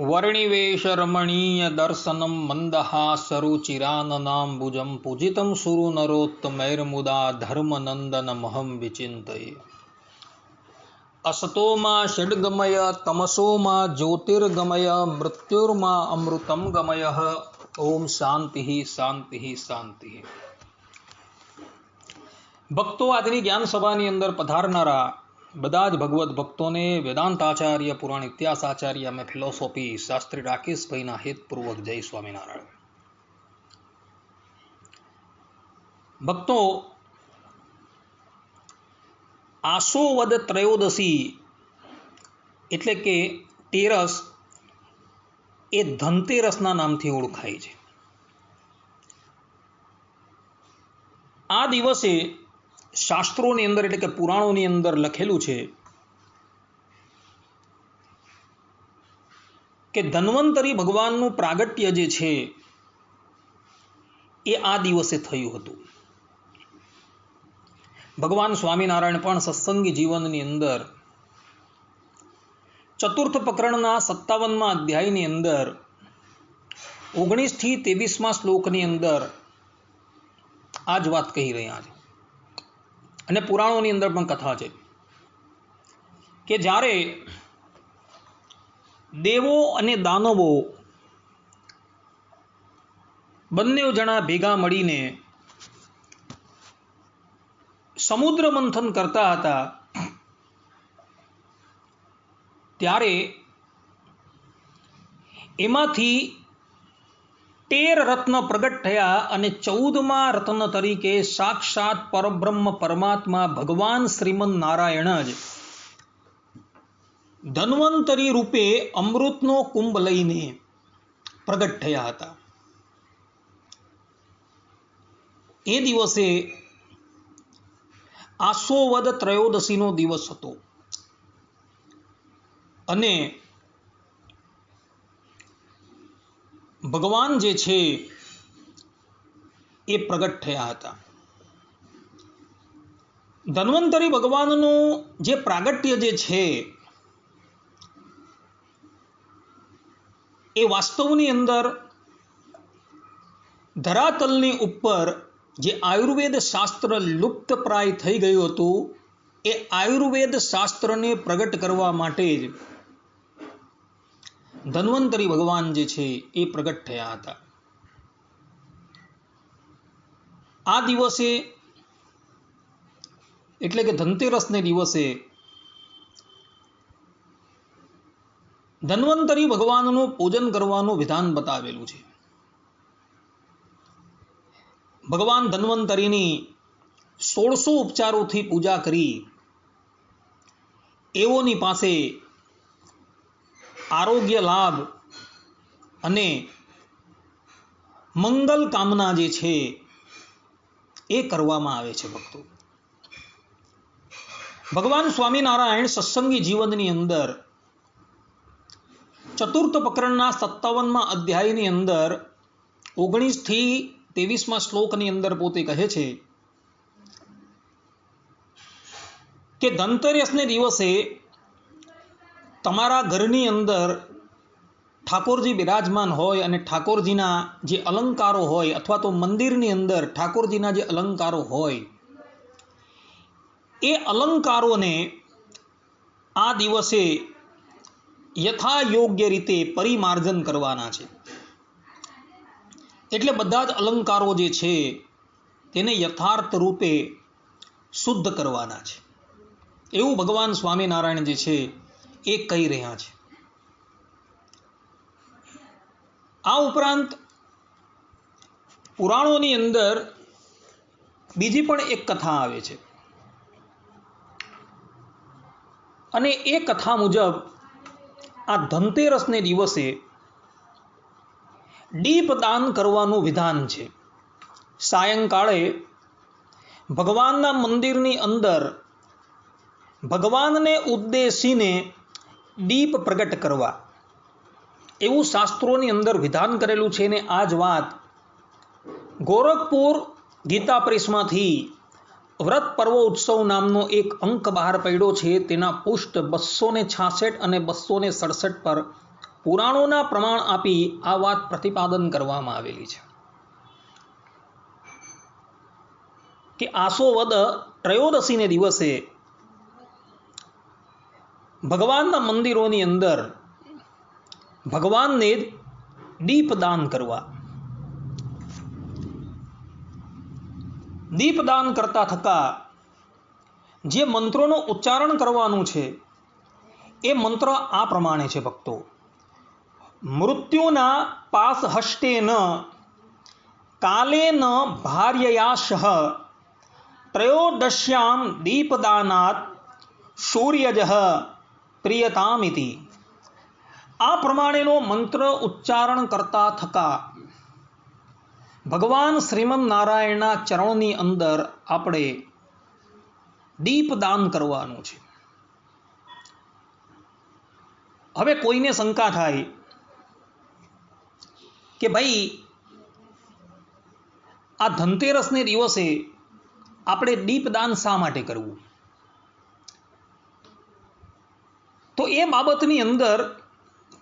वर्णिवेश रमणीय दर्शनम मंदहासरुचिराननाम्बुजं पूजितं सुरनरोत्तमैर्मुदा धर्मनंदन महं विचिन्तये। असतो मा षड्गमय तमसो मा ज्योतिर्गमय मृत्युर्मा अमृतं गमय। ओम शांति शांति शांति। भक्तो આજની જ્ઞાન સભાની અંદર પધારનારા બધા જ ભગવત ભક્તોને વેદાંતાચાર્ય પુરાણ ઇતિહાસ આચાર્ય અમે ફિલોસોફી શાસ્ત્રી રાકેશભાઈના હેતપૂર્વક જય સ્વામિનારાયણ। ભક્તો, આસો વદ ત્રયોદશી એટલે કે તેરસ એ ધનતેરસના નામથી ઓળખાય છે। આ દિવસે શાસ્ત્રોની અંદર એટલે કે પુરાણોની અંદર લખેલું છે કે ધન્વંતરી ભગવાનનું પ્રાગટ્ય જે છે એ આ દિવસે થયું હતું। ભગવાન સ્વામિનારાયણ પણ સત્સંગી જીવનની અંદર ચતુર્થ પ્રકરણના 57મા અધ્યાયની અંદર 19 થી 23મા શ્લોકની અંદર આ જ વાત કહી રહ્યા છે। અને પુરાણોની અંદર પણ કથા છે કે જ્યારે દેવો અને દાનવો બંને જણા ભેગા મળીને સમુદ્ર મંથન કરતા હતા ત્યારે એમાંથી 13 રત્ન પ્રગટ થયા અને 14મા રત્ન તરીકે સાક્ષાત પરબ્રહ્મ પરમાત્મા ભગવાન શ્રીમન નારાયણ જ ધન્વંતરી રૂપે અમૃતનો કુંભ લઈને પ્રગટ થયા હતા। એ દિવસે આસો વદ ત્રયોદશીનો દિવસ હતો અને ભગવાન જે છે એ પ્રગટ થયા હતા। ધન્વંતરી ભગવાનનું જે પ્રાગટ્ય જે છે એ વાસ્તવની અંદર ધરાતલની ઉપર જે આયુર્વેદ શાસ્ત્ર લુપ્તપ્રાય થઈ ગયું હતું એ આયુર્વેદ શાસ્ત્રને પ્રગટ કરવા માટે જ ધન્વંતરી ભગવાન જે છે એ પ્રગટ થયા હતા। આ દિવસે એટલે કે ધનતેરસને દિવસે ધન્વંતરી ભગવાનનું પૂજન કરવાનું વિધાન બતાવેલું છે। ભગવાન ધન્વંતરીની 1600 ઉપચારોથી પૂજા કરી એઓની પાસે આરોગ્ય લાભ અને મંગલ કામના જે છે એ કરવામાં આવે છે। ભક્તો, ભગવાન સ્વામિનારાયણ સત્સંગી જીવનની અંદર ચતુર્થ પ્રકરણના 57મા અધ્યાયની અંદર 19 થી 23મા શ્લોકની અંદર પોતે કહે છે કે ધનતેરસને દિવસે તમારા ઘરની અંદર ઠાકોરજી બિરાજમાન હોય અને ઠાકોરજીના જે અલંકારો હોય અથવા તો મંદિરની અંદર ઠાકોરજીના જે અલંકારો હોય એ અલંકારોને આ દિવસે યથા યોગ્ય રીતે પરિમાર્જન કરવાના છે। એટલે બધા જ અલંકારો જે છે તેને યથાર્થ રૂપે શુદ્ધ કરવાના છે એવું ભગવાન સ્વામિનારાયણ જે છે એ કહી રહ્યા છે। આ ઉપરાંત પુરાણોની અંદર બીજી પણ એક કથા આવે છે અને એ કથા મુજબ આ ધનતેરસને દિવસે દીપદાન કરવાનું વિધાન છે। સાયંકાળે ભગવાનના મંદિરની અંદર ભગવાનને ઉદ્દેશીને દીપ પ્રગટ કરવા એવું શાસ્ત્રોની અંદર વિધાન કરેલું છે। ને આ જ વાત ગોરખપુર ગીતા પ્રેસમાંથી વ્રત પર્વ ઉત્સવ નામનો એક અંક બહાર પડ્યો છે। તેના પુષ્ઠ 266 અને 267 પર પુરાણોના પ્રમાણ આપી આ વાત પ્રતિપાદન કરવામાં આવેલી છે કે આસો વદ ત્રયોદશીને દિવસે ભગવાનના મંદિરોની અંદર ભગવાનને દીપદાન કરવા. દીપદાન કરતા થકા જે મંત્રોનું ઉચ્ચારણ કરવાનું છે એ મંત્ર આ પ્રમાણે છે ભક્તો. મૃત્યુના પાસ હસ્તેન કાલેન ભાર્યયાશઃ ત્રયોદશ્યામ દીપદાનાત સૂર્યજઃ પ્રિયતામિતિ. આ પ્રમાણેનો મંત્ર ઉચ્ચારણ કરતા થકા ભગવાન શ્રીમદ નારાયણના ચરણની અંદર આપણે દીપદાન કરવાનું છે. હવે કોઈને શંકા થાય કે ભાઈ આ ધનતેરસને દિવસે આપણે દીપદાન શા માટે કરવું? તો એ બાબતની અંદર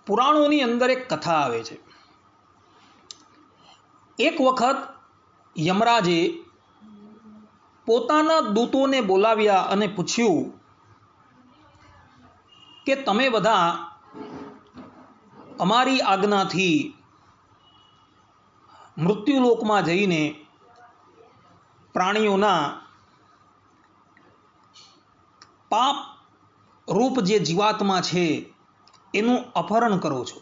પુરાણોની અંદર એક કથા આવે છે. એક વખત યમરાજે પોતાના દૂતોને બોલાવ્યા અને પૂછ્યું કે તમે બધા અમારી આજ્ઞાથી મૃત્યુલોકમાં જઈને પ્રાણીઓના પાપ રૂપ જે જીવાત્મા છે એનું અપહરણ કરો છો,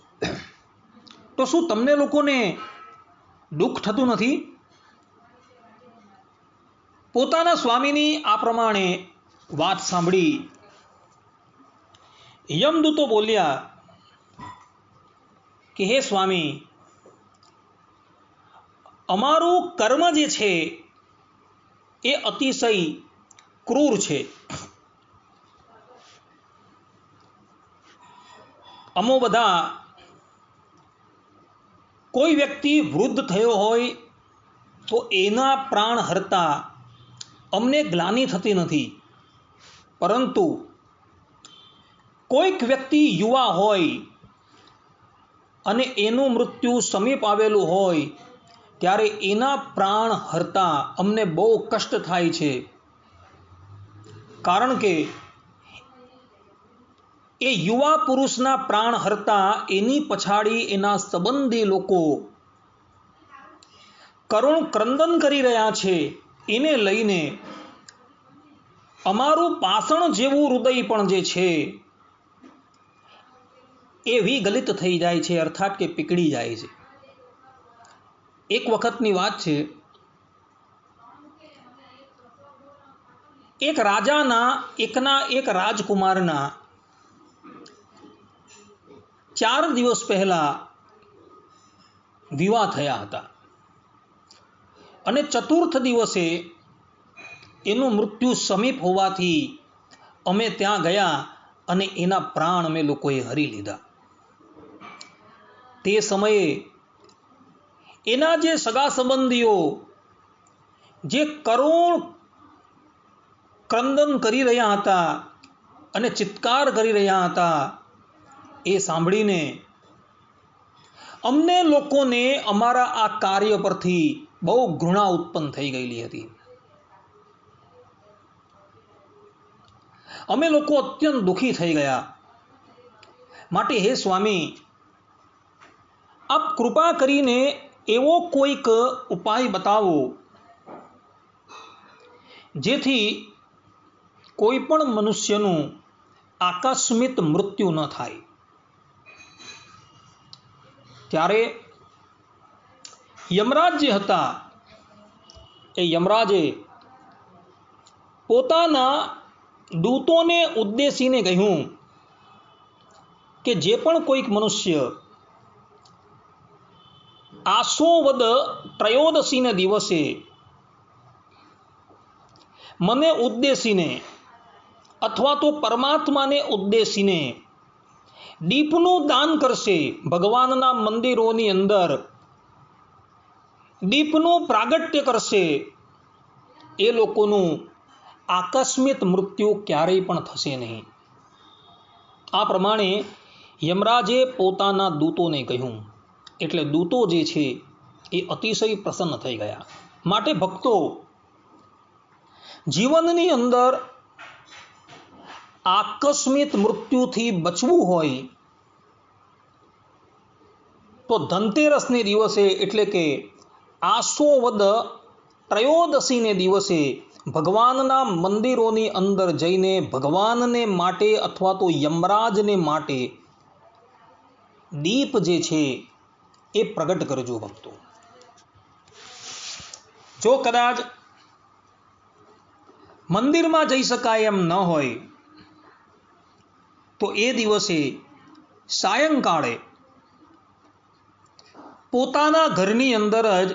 તો શું તમને લોકોને દુઃખ થતું નથી? પોતાના સ્વામીની આ પ્રમાણે વાત સાંભળી યમદૂતો બોલ્યા કે હે સ્વામી, અમારું કર્મ જે છે એ અતિશય ક્રૂર છે. અમો બધા કોઈ વ્યક્તિ વૃદ્ધ થયો હોય તો એના પ્રાણ હરતા અમને ગ્લાનિ થતી નથી, પરંતુ કોઈક વ્યક્તિ યુવા હોય અને એનું મૃત્યુ સમીપ આવેલું હોય ત્યારે એના પ્રાણ હરતા અમને બહુ કષ્ટ થાય છે. કારણ કે એ યુવા પુરુષના પ્રાણ હરતા એની પછાડી એના સંબંધી લોકો કરુણ ક્રંદન કરી રહ્યા છે. એને લઈને અમારું પાષણ જેવું હૃદય પણ જે છે એ વિગલિત થઈ જાય છે, અર્થાત કે પીકળી જાય છે. એક વખતની વાત છે, એક રાજાના એક રાજકુમારના 4 દિવસ પહેલા વિવાહ થયા હતા અને ચતુર્થ દિવસે એનું મૃત્યુ સમીપ હોવાથી અમે ત્યાં ગયા અને એના પ્રાણ અમે લોકોએ હરી લીધા. તે સમયે એના જે સગા સંબંધીઓ જે કરુણ ક્રંદન કરી રહ્યા હતા અને ચિત્કાર કરી રહ્યા હતા, એ સાંભળીને અમને લોકોને અમારા આ કાર્ય પરથી બહુ ઘૃણા ઉત્પન્ન થઈ ગયેલી હતી. અમે લોકો અત્યંત દુઃખી થઈ ગયા. માટે હે સ્વામી, આપ કૃપા કરીને એવો કોઈક ઉપાય બતાવો જેથી કોઈ પણ મનુષ્યનું આકસ્મિક મૃત્યુ ન થાય. ત્યારે યમરાજ જે હતા એ યમરાજે પોતાના દૂતોને ઉદ્દેશીને કહ્યું કે જે પણ કોઈક મનુષ્ય આસો વદ ત્રયોદશીને દિવસે મને ઉદ્દેશીને અથવા તો પરમાત્માને ઉદ્દેશીને દીપનું દાન કરશે, ભગવાનના મંદિરોની અંદર દીપનું પ્રાગટ્ય કરશે, એ લોકોનું આકસ્મિક મૃત્યુ ક્યારેય પણ થશે નહીં. આ પ્રમાણે યમરાજે પોતાના દૂતોને કહ્યું, એટલે દૂતો જે છે એ અતિશય પ્રસન્ન થઈ ગયા. માટે ભક્તો, જીવનની અંદર આકસ્મિક મૃત્યુથી બચવું હોય તો ધનતેરસને દિવસે એટલે કે આસો વદ ત્રયોદશીને દિવસે ભગવાનના મંદિરોની અંદર જઈને ભગવાનને માટે અથવા તો યમરાજને માટે દીપ જે છે એ પ્રગટ કરજો ભક્તો. જો કદાચ મંદિરમાં જઈ શકાય એમ ન હોય તો એ દિવસે સાયંકાળે પોતાના ઘરની અંદર જ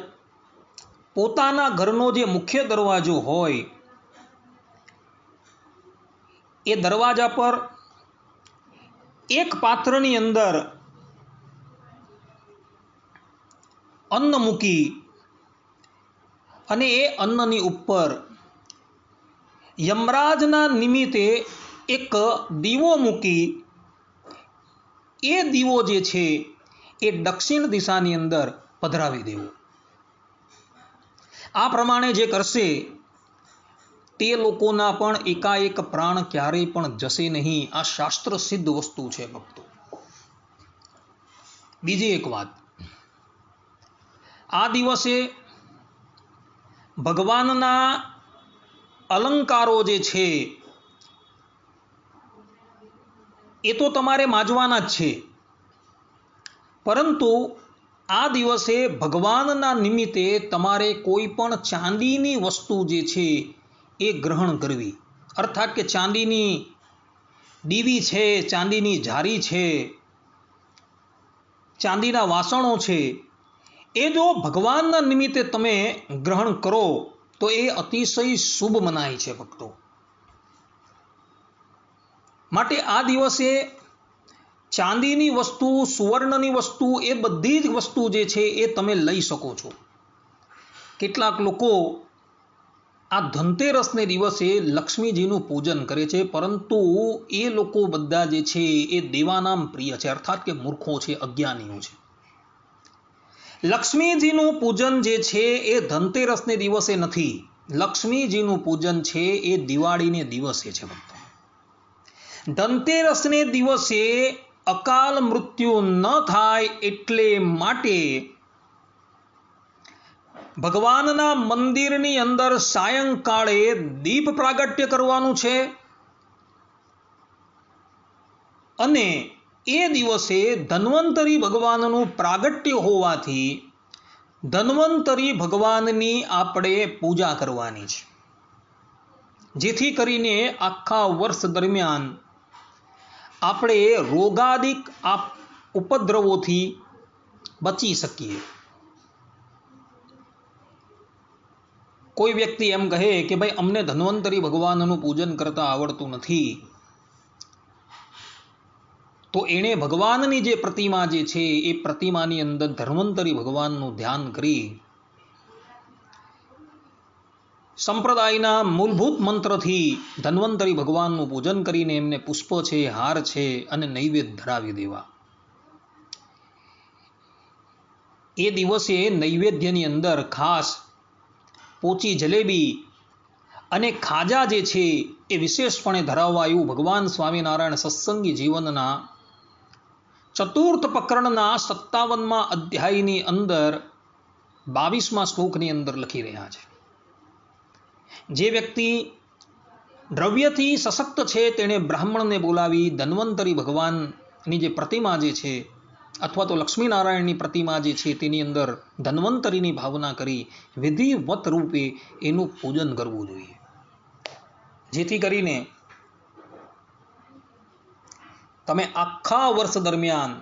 પોતાના ઘરનો જે મુખ્ય દરવાજો હોય એ દરવાજા પર એક પાત્રની અંદર અન્ન મૂકી અને એ અન્નની ઉપર યમરાજના નિમિત્તે એક દીવો મૂકી એ દીવો જે છે એ દક્ષિણ દિશાની અંદર પધરાવી દેવો. આ પ્રમાણે જે કરશે તે લોકોના પણ એકાએક પ્રાણ ક્યારેય પણ જશે નહીં. આ શાસ્ત્ર સિદ્ધ વસ્તુ છે ભક્તો. બીજી એક વાત, આ દિવસે ભગવાનના અલંકારો જે છે એ તો તમારે માજવાના જ છે, પરંતુ આ દિવસે ભગવાનના નિમિત્તે તમારે કોઈ પણ ચાંદીની વસ્તુ જે છે એ ગ્રહણ કરવી. અર્થાત કે ચાંદીની દીવી છે, ચાંદીની જારી છે, ચાંદીના વાસણો છે, એ જો ભગવાનના નિમિત્તે તમે ગ્રહણ કરો તો એ અતિશય શુભ મનાય છે ભક્તો. માટે આ દિવસે ચાંદીની વસ્તુ, સુવર્ણની વસ્તુ, એ બધી જ વસ્તુ જે છે એ તમે લઈ શકો છો. કેટલાક લોકો આ ધનતેરસને દિવસે લક્ષ્મીજીનું પૂજન કરે છે, પરંતુ એ લોકો બધા જે છે એ દેવાનામ પ્રિય છે, અર્થાત કે મૂર્ખો છે, અજ્ઞાનીઓ છે. લક્ષ્મીજીનું પૂજન જે છે એ ધનતેરસને દિવસે નથી. લક્ષ્મીજીનું પૂજન છે એ દિવાળીને દિવસે છે ભક્તો. ધનતેરસને દિવસે અકાલ મૃત્યુ ન થાય એટલે માટે ભગવાનના મંદિરની અંદર સાયંકાળે દીપ પ્રાગટ્ય કરવાનું છે અને એ દિવસે ધન્વંતરી ભગવાનનું પ્રાગટ્ય હોવાથી ધન્વંતરી ભગવાનની આપણે પૂજા કરવાની છે, જેથી કરીને આખા વર્ષ દરમિયાન આપણે રોગાદિક ઉપદ્રવોથી બચી શકીએ. કોઈ વ્યક્તિ એમ કહે કે ભાઈ અમને ધન્વંતરી ભગવાનનું પૂજન કરતા આવડતું નથી, તો એણે ભગવાનની જે પ્રતિમા જે છે એ પ્રતિમાની અંદર ધન્વંતરી ભગવાનનું ધ્યાન કરી સંપ્રદાયના મૂળભૂત મંત્રથી ધન્વંતરી ભગવાનનું પૂજન કરીને એમને પુષ્પ છે, હાર છે અને નૈવેદ્ય ધરાવી દેવા. એ દિવસે નૈવેદ્યની અંદર ખાસ પોચી જલેબી અને ખાજા જે છે એ વિશેષપણે ધરાવવા એવું ભગવાન સ્વામિનારાયણ સત્સંગી જીવનના ચતુર્થ પ્રકરણના 57મા અધ્યાયની અંદર 22મા શ્લોકની અંદર લખી રહ્યા છે. જે વ્યક્તિ દ્રવ્યથી સશક્ત છે તેણે બ્રાહ્મણને બોલાવી ધન્વંતરી ભગવાનની જે પ્રતિમા જે છે અથવા તો લક્ષ્મીનારાયણની પ્રતિમા જે છે તેની અંદર ધન્વંતરીની ભાવના કરી વિધિવત રૂપે એનું પૂજન કરવું જોઈએ, જેથી કરીને તમે આખા વર્ષ દરમિયાન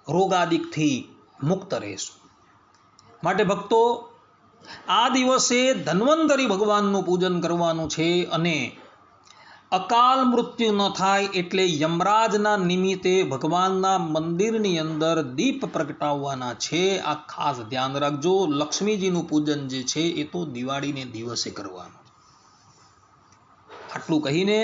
રોગાદિકથી મુક્ત રહેશો. માટે ભક્તો, આ દિવસે ધન્વંતરી ભગવાનનું પૂજન કરવાનું છે અને અકાલ મૃત્યુ ન થાય એટલે યમરાજના નિમિત્તે ભગવાનના મંદિરની અંદર દીપ પ્રગટાવવાના છે. આ ખાસ ધ્યાન રાખજો. લક્ષ્મીજીનું પૂજન જે છે એ તો દિવાળીને દિવસે કરવાનું. આટલું કહીને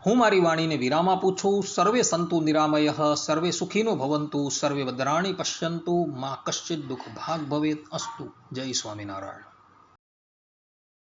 હું મારી વાણીને વિરામ આપું છું. સર્વે સંતુ નિરામય, સર્વે સુખીનો ભવંતુ, સર્વે ભદ્રાણી પશ્યંતુ, મા કશ્ચિત દુઃખ ભાગ ભવેત. અસ્તુ. જય સ્વામિનારાયણ.